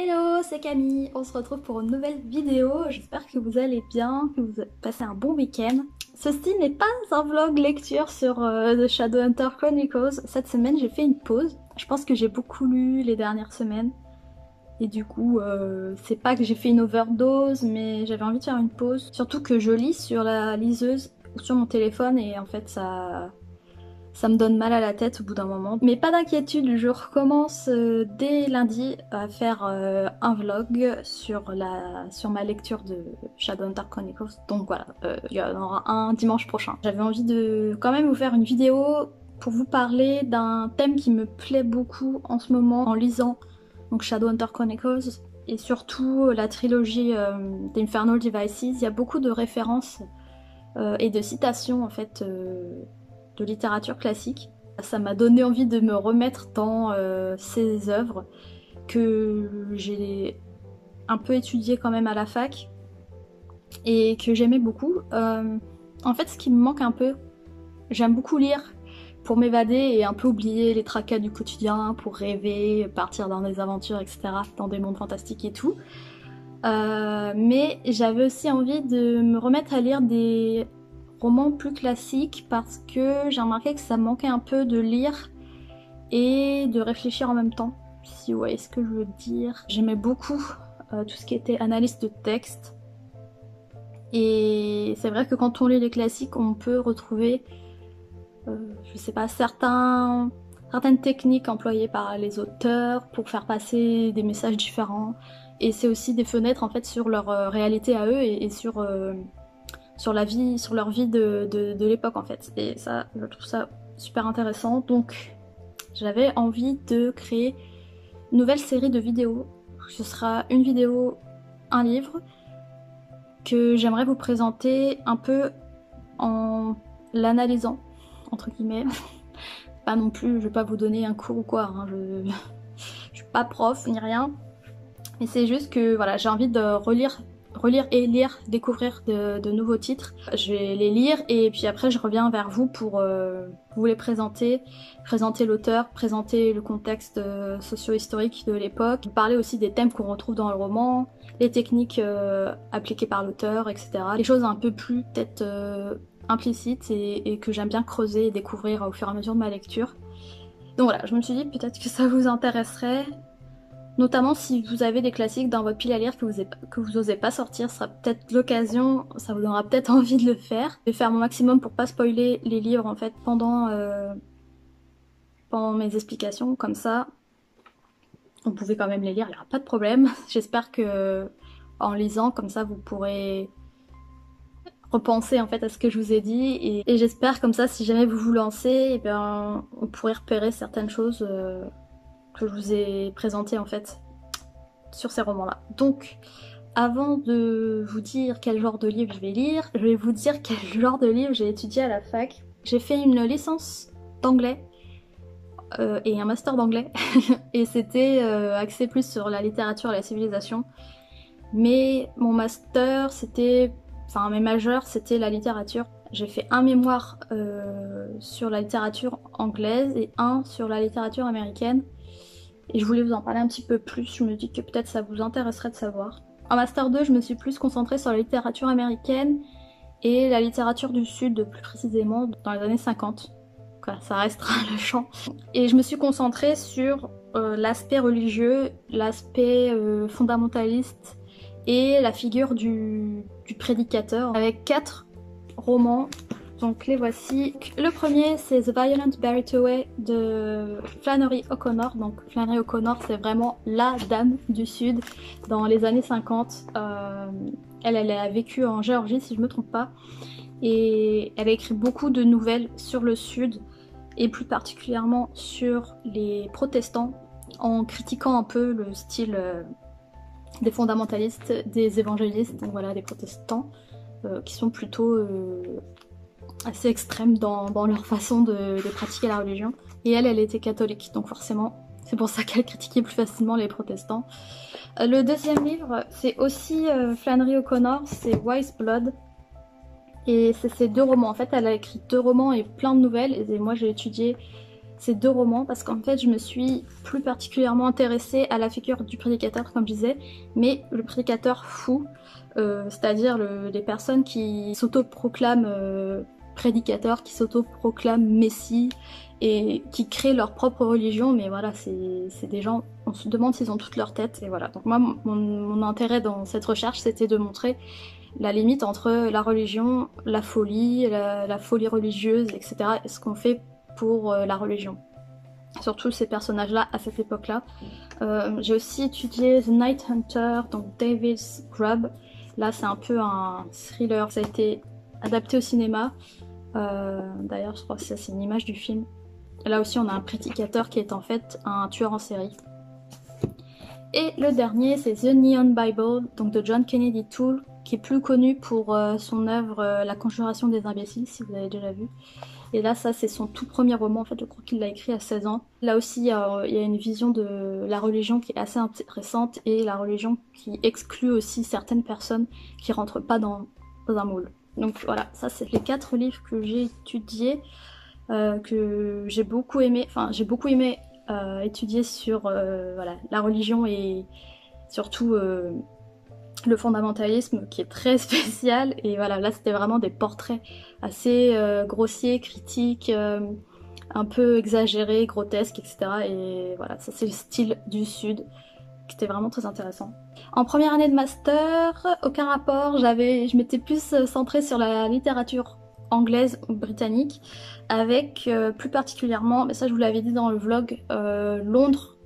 Hello, c'est Camille, on se retrouve pour une nouvelle vidéo, j'espère que vous allez bien, que vous passez un bon week-end. Ceci n'est pas un vlog lecture sur The Shadowhunter Chronicles, cette semaine j'ai fait une pause. Je pense que j'ai beaucoup lu les dernières semaines, et du coup c'est pas que j'ai fait une overdose, mais j'avais envie de faire une pause. Surtout que je lis sur la liseuse ou sur mon téléphone et en fait ça me donne mal à la tête au bout d'un moment. Mais pas d'inquiétude, je recommence dès lundi à faire un vlog sur ma lecture de Shadowhunter Chronicles. Donc voilà, il y en aura un dimanche prochain. J'avais envie de quand même vous faire une vidéo pour vous parler d'un thème qui me plaît beaucoup en ce moment en lisant donc Shadowhunter Chronicles et surtout la trilogie d'Infernal Devices. Il y a beaucoup de références et de citations en fait de littérature classique. Ça m'a donné envie de me remettre dans ces œuvres que j'ai un peu étudiées quand même à la fac et que j'aimais beaucoup. En fait, ce qui me manque un peu, j'aime beaucoup lire pour m'évader et un peu oublier les tracas du quotidien, pour rêver, partir dans des aventures, etc., dans des mondes fantastiques et tout. Mais j'avais aussi envie de me remettre à lire des romans plus classiques parce que j'ai remarqué que ça me manquait un peu de lire et de réfléchir en même temps, si vous voyez ce que je veux dire. J'aimais beaucoup tout ce qui était analyse de texte et c'est vrai que quand on lit les classiques on peut retrouver je sais pas, certaines techniques employées par les auteurs pour faire passer des messages différents et c'est aussi des fenêtres en fait sur leur réalité à eux et sur leur vie de l'époque en fait. Et ça, je trouve ça super intéressant. Donc j'avais envie de créer une nouvelle série de vidéos. Ce sera une vidéo, un livre, que j'aimerais vous présenter un peu en l'analysant, entre guillemets. Pas non plus, je vais pas vous donner un cours ou quoi, hein. Je suis pas prof ni rien. Mais c'est juste que voilà, j'ai envie de relire et lire, découvrir de nouveaux titres. Je vais les lire et puis après je reviens vers vous pour vous les présenter l'auteur, présenter le contexte socio-historique de l'époque, parler aussi des thèmes qu'on retrouve dans le roman, les techniques appliquées par l'auteur, etc. Les choses un peu plus peut-être implicites et que j'aime bien creuser et découvrir au fur et à mesure de ma lecture. Donc voilà, je me suis dit peut-être que ça vous intéresserait. Notamment si vous avez des classiques dans votre pile à lire que vous osez pas sortir, ce sera peut-être l'occasion, ça vous donnera peut-être envie de le faire. Je vais faire mon maximum pour pas spoiler les livres en fait pendant mes explications, comme ça vous pouvez quand même les lire, il n'y aura pas de problème. J'espère que en lisant comme ça vous pourrez repenser en fait à ce que je vous ai dit et j'espère comme ça si jamais vous vous lancez, et bien on pourrait repérer certaines choses que je vous ai présenté en fait sur ces romans-là. Donc, avant de vous dire quel genre de livre je vais lire, je vais vous dire quel genre de livre j'ai étudié à la fac. J'ai fait une licence d'anglais et un master d'anglais et c'était axé plus sur la littérature et la civilisation. Mais mon master c'était, enfin mes majeurs c'était la littérature. J'ai fait un mémoire sur la littérature anglaise et un sur la littérature américaine. Et je voulais vous en parler un petit peu plus, je me dis que peut-être ça vous intéresserait de savoir. En Master 2, je me suis plus concentrée sur la littérature américaine et la littérature du Sud, plus précisément dans les années 50. Voilà, ça restera le champ. Et je me suis concentrée sur l'aspect religieux, l'aspect fondamentaliste et la figure du prédicateur, avec 4 romans. Donc les voici. Le premier c'est The Violent Buried Away de Flannery O'Connor. Donc Flannery O'Connor c'est vraiment la dame du Sud dans les années 50. Elle a vécu en Géorgie si je me trompe pas. Et elle a écrit beaucoup de nouvelles sur le Sud et plus particulièrement sur les protestants en critiquant un peu le style des fondamentalistes, des évangélistes, donc voilà des protestants qui sont plutôt assez extrêmes dans leur façon de pratiquer la religion. Et elle était catholique, donc forcément, c'est pour ça qu'elle critiquait plus facilement les protestants. Le deuxième livre, c'est aussi Flannery O'Connor, c'est Wise Blood. Et c'est ces 2 romans. En fait, elle a écrit 2 romans et plein de nouvelles. Et moi, j'ai étudié ces deux romans parce qu'en fait je me suis plus particulièrement intéressée à la figure du prédicateur comme je disais, mais le prédicateur fou, c'est-à-dire les personnes qui s'autoproclament prédicateurs, qui s'autoproclament messie et qui créent leur propre religion, mais voilà, c'est des gens, on se demande s'ils ont toute leur tête, et voilà. Donc moi, mon intérêt dans cette recherche, c'était de montrer la limite entre la religion, la folie religieuse, etc. et ce qu'on fait pour la religion. Surtout ces personnages-là à cette époque-là. J'ai aussi étudié The Night Hunter, donc David Grubb. Là, c'est un peu un thriller, ça a été adapté au cinéma. D'ailleurs, je crois que ça, c'est une image du film. Là aussi, on a un prédicateur qui est en fait un tueur en série. Et le dernier, c'est The Neon Bible, donc de John Kennedy Toole, qui est plus connu pour son œuvre La Conjuration des imbéciles, si vous avez déjà vu. Et là, ça, c'est son tout premier roman, en fait, je crois qu'il l'a écrit à 16 ans. Là aussi, il y a une vision de la religion qui est assez intéressante, et la religion qui exclut aussi certaines personnes qui rentrent pas dans un moule. Donc voilà, ça, c'est les 4 livres que j'ai étudiés, que j'ai beaucoup aimé, étudier sur voilà, la religion et surtout le fondamentalisme qui est très spécial, et voilà, là c'était vraiment des portraits assez grossiers, critiques, un peu exagérés, grotesques, etc. Et voilà, ça c'est le style du Sud qui était vraiment très intéressant. En première année de master, aucun rapport, je m'étais plus centrée sur la littérature anglaise ou britannique, avec plus particulièrement, mais ça je vous l'avais dit dans le vlog, Londres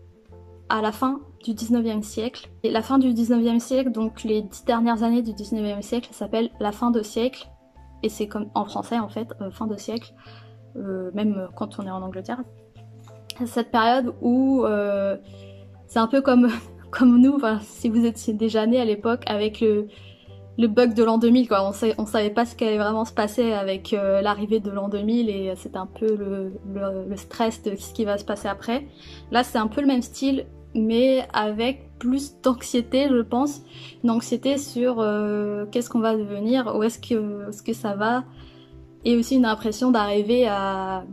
à la fin du 19e siècle. Et la fin du 19e siècle, donc les 10 dernières années du 19e siècle, ça s'appelle la fin de siècle, et c'est comme en français en fait, fin de siècle, même quand on est en Angleterre. Cette période où c'est un peu comme nous, enfin, si vous étiez déjà né à l'époque avec le bug de l'an 2000, quoi. On savait pas ce qui allait vraiment se passer avec l'arrivée de l'an 2000, et c'était un peu le stress de ce qui va se passer après. Là, c'est un peu le même style, mais avec plus d'anxiété, je pense. Une anxiété sur qu'est-ce qu'on va devenir, où est-ce que ça va, et aussi une impression d'arriver à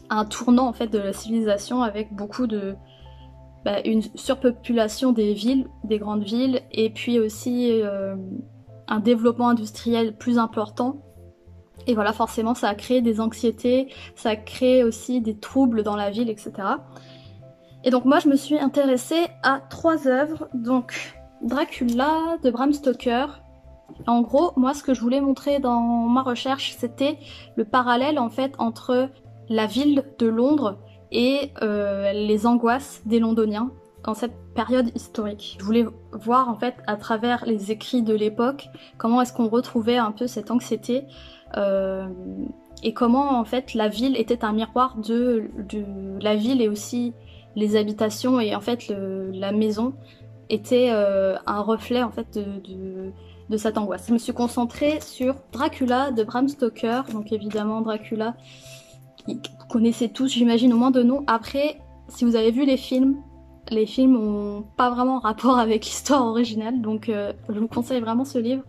un tournant en fait de la civilisation, avec beaucoup de une surpopulation des villes, des grandes villes, et puis aussi un développement industriel plus important. Et voilà, forcément, ça a créé des anxiétés, ça a créé aussi des troubles dans la ville, etc. Et donc moi, je me suis intéressée à 3 œuvres, donc Dracula de Bram Stoker. En gros, moi, ce que je voulais montrer dans ma recherche, c'était le parallèle en fait entre la ville de Londres et les angoisses des Londoniens dans cette période historique. Je voulais voir en fait à travers les écrits de l'époque comment est-ce qu'on retrouvait un peu cette anxiété et comment en fait la ville était un miroir de la ville, et aussi les habitations, et en fait la maison était un reflet en fait de cette angoisse. Je me suis concentrée sur Dracula de Bram Stoker, donc évidemment Dracula, vous connaissez tous, j'imagine, au moins de nom. Après, si vous avez vu les films ont pas vraiment rapport avec l'histoire originale, donc je vous conseille vraiment ce livre.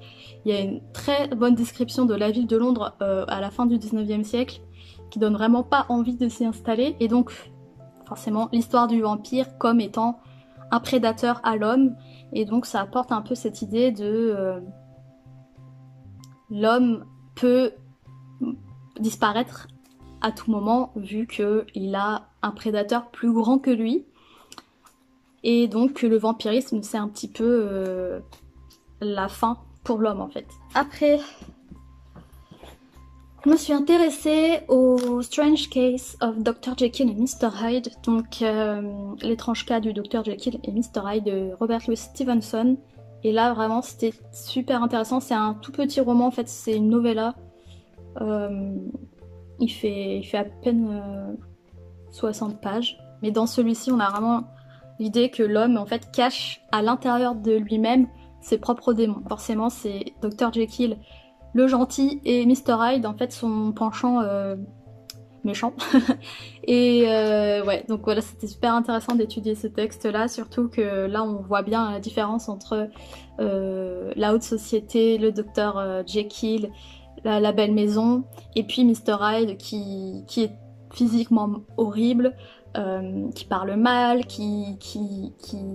Il y a une très bonne description de la ville de Londres à la fin du 19e siècle, qui donne vraiment pas envie de s'y installer, et donc forcément l'histoire du vampire comme étant un prédateur à l'homme, et donc ça apporte un peu cette idée de l'homme peut disparaître à tout moment, vu qu'il a un prédateur plus grand que lui, et donc le vampirisme c'est un petit peu la fin pour l'homme en fait. Après, je me suis intéressée au Strange Case of Dr. Jekyll et Mr. Hyde, donc l'étrange cas du Dr. Jekyll et Mr. Hyde de Robert Louis Stevenson, et là vraiment c'était super intéressant. C'est un tout petit roman en fait, c'est une novella. Il fait à peine 60 pages. Mais dans celui-ci, on a vraiment l'idée que l'homme, en fait, cache à l'intérieur de lui-même ses propres démons. Forcément, c'est Dr. Jekyll, le gentil, et Mr. Hyde, en fait, son penchant méchant. Et ouais, donc voilà, c'était super intéressant d'étudier ce texte-là, surtout que là, on voit bien la différence entre la haute société, le Dr. Jekyll, la belle maison, et puis Mr. Hyde qui est physiquement horrible, qui parle mal, qui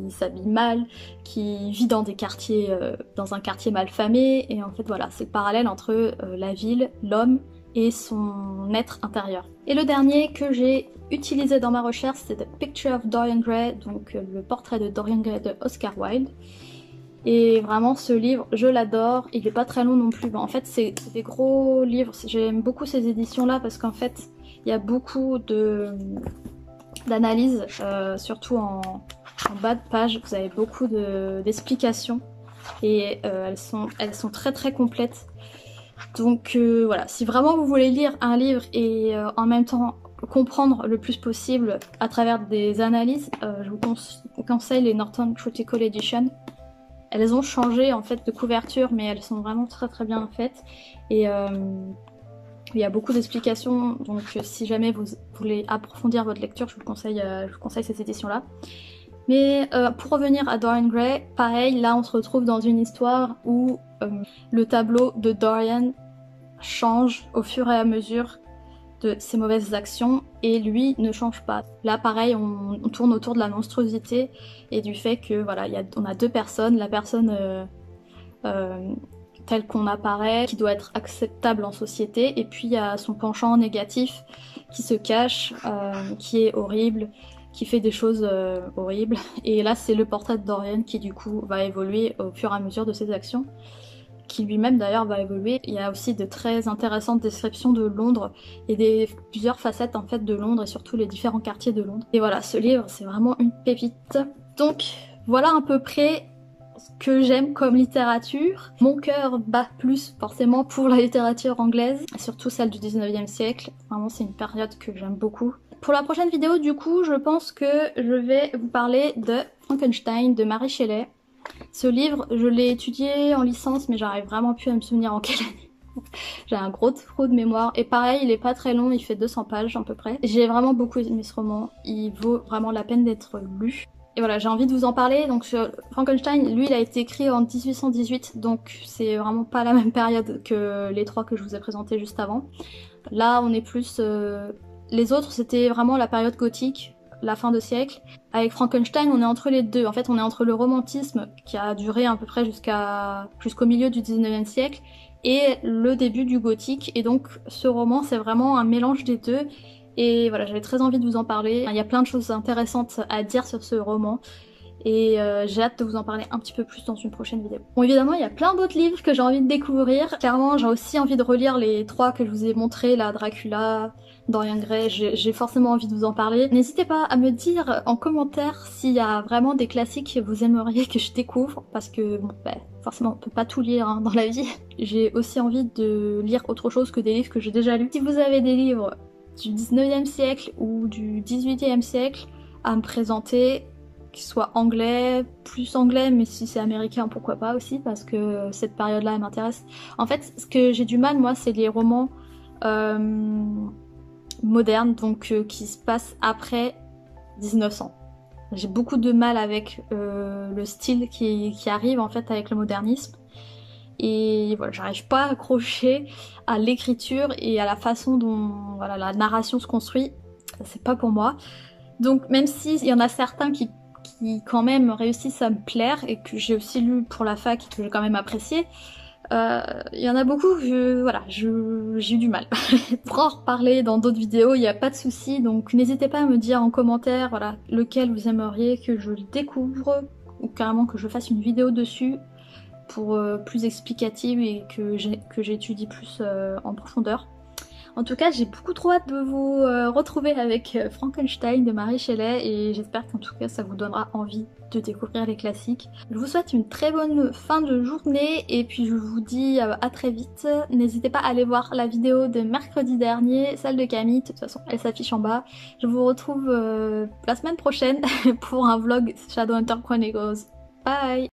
s'habille mal, qui vit dans des quartiers, dans un quartier mal famé, et en fait voilà, c'est le parallèle entre la ville, l'homme et son être intérieur. Et le dernier que j'ai utilisé dans ma recherche, c'est The Picture of Dorian Gray, donc le portrait de Dorian Gray de Oscar Wilde. Et vraiment ce livre, je l'adore, il est pas très long non plus. Bon, en fait c'est des gros livres, j'aime beaucoup ces éditions là parce qu'en fait il y a beaucoup d'analyses, surtout en bas de page, vous avez beaucoup d'explications et elles sont très très complètes. Donc voilà, si vraiment vous voulez lire un livre et en même temps comprendre le plus possible à travers des analyses, je vous conseille les Norton Critical Edition. Elles ont changé en fait de couverture, mais elles sont vraiment très très bien faites. Et il y a beaucoup d'explications, donc si jamais vous voulez approfondir votre lecture, je vous conseille cette édition-là. Mais pour revenir à Dorian Gray, pareil, là on se retrouve dans une histoire où le tableau de Dorian change au fur et à mesure de ses mauvaises actions et lui ne change pas. Là pareil, on tourne autour de la monstruosité et du fait que voilà, on a deux personnes, la personne telle qu'on apparaît, qui doit être acceptable en société, et puis il y a son penchant négatif qui se cache, qui est horrible, qui fait des choses horribles. Et là c'est le portrait de Dorian qui du coup va évoluer au fur et à mesure de ses actions, qui lui-même d'ailleurs va évoluer. Il y a aussi de très intéressantes descriptions de Londres et plusieurs facettes en fait de Londres et surtout les différents quartiers de Londres. Et voilà, ce livre c'est vraiment une pépite. Donc voilà à peu près ce que j'aime comme littérature. Mon cœur bat plus forcément pour la littérature anglaise, surtout celle du 19e siècle. Vraiment c'est une période que j'aime beaucoup. Pour la prochaine vidéo du coup, je pense que je vais vous parler de Frankenstein de Mary Shelley. Ce livre, je l'ai étudié en licence, mais j'arrive vraiment plus à me souvenir en quelle année. J'ai un gros trou de mémoire. Et pareil, il est pas très long, il fait 200 pages à peu près. J'ai vraiment beaucoup aimé ce roman. Il vaut vraiment la peine d'être lu. Et voilà, j'ai envie de vous en parler. Donc Frankenstein, lui, il a été écrit en 1818, donc c'est vraiment pas la même période que les trois que je vous ai présentés juste avant. Là, on est plus... Les autres, c'était vraiment la période gothique, la fin de siècle. Avec Frankenstein, on est entre les deux. En fait, on est entre le romantisme, qui a duré à peu près jusqu'au milieu du 19e siècle, et le début du gothique. Et donc, ce roman, c'est vraiment un mélange des deux. Et voilà, j'avais très envie de vous en parler. Il y a plein de choses intéressantes à dire sur ce roman. Et j'ai hâte de vous en parler un petit peu plus dans une prochaine vidéo. Bon, évidemment, il y a plein d'autres livres que j'ai envie de découvrir. Clairement, j'ai aussi envie de relire les trois que je vous ai montrés, là, Dracula, Dorian Gray, j'ai forcément envie de vous en parler. N'hésitez pas à me dire en commentaire s'il y a vraiment des classiques que vous aimeriez que je découvre, parce que, bon, bah, forcément, on peut pas tout lire hein, dans la vie. J'ai aussi envie de lire autre chose que des livres que j'ai déjà lus. Si vous avez des livres du 19e siècle ou du 18e siècle à me présenter, qu'il soit anglais, plus anglais, mais si c'est américain, pourquoi pas aussi, parce que cette période-là, elle m'intéresse. En fait, ce que j'ai du mal, moi, c'est les romans modernes, donc qui se passent après 1900. J'ai beaucoup de mal avec le style qui arrive, en fait, avec le modernisme. Et voilà, j'arrive pas à accrocher à l'écriture et à la façon dont voilà, la narration se construit. C'est pas pour moi. Donc, même s'il y en a certains qui quand même réussissent à me plaire et que j'ai aussi lu pour la fac et que j'ai quand même apprécié, il y en a beaucoup j'ai eu du mal. Pour en reparler dans d'autres vidéos, il n'y a pas de souci, donc n'hésitez pas à me dire en commentaire voilà, lequel vous aimeriez que je découvre ou carrément que je fasse une vidéo dessus pour plus explicative et que j'étudie plus en profondeur. En tout cas, j'ai beaucoup trop hâte de vous retrouver avec Frankenstein de Mary Shelley et j'espère qu'en tout cas ça vous donnera envie de découvrir les classiques. Je vous souhaite une très bonne fin de journée et puis je vous dis à très vite. N'hésitez pas à aller voir la vidéo de mercredi dernier, celle de Camille, de toute façon elle s'affiche en bas. Je vous retrouve la semaine prochaine pour un vlog Shadowhunter Chronicles. Bye!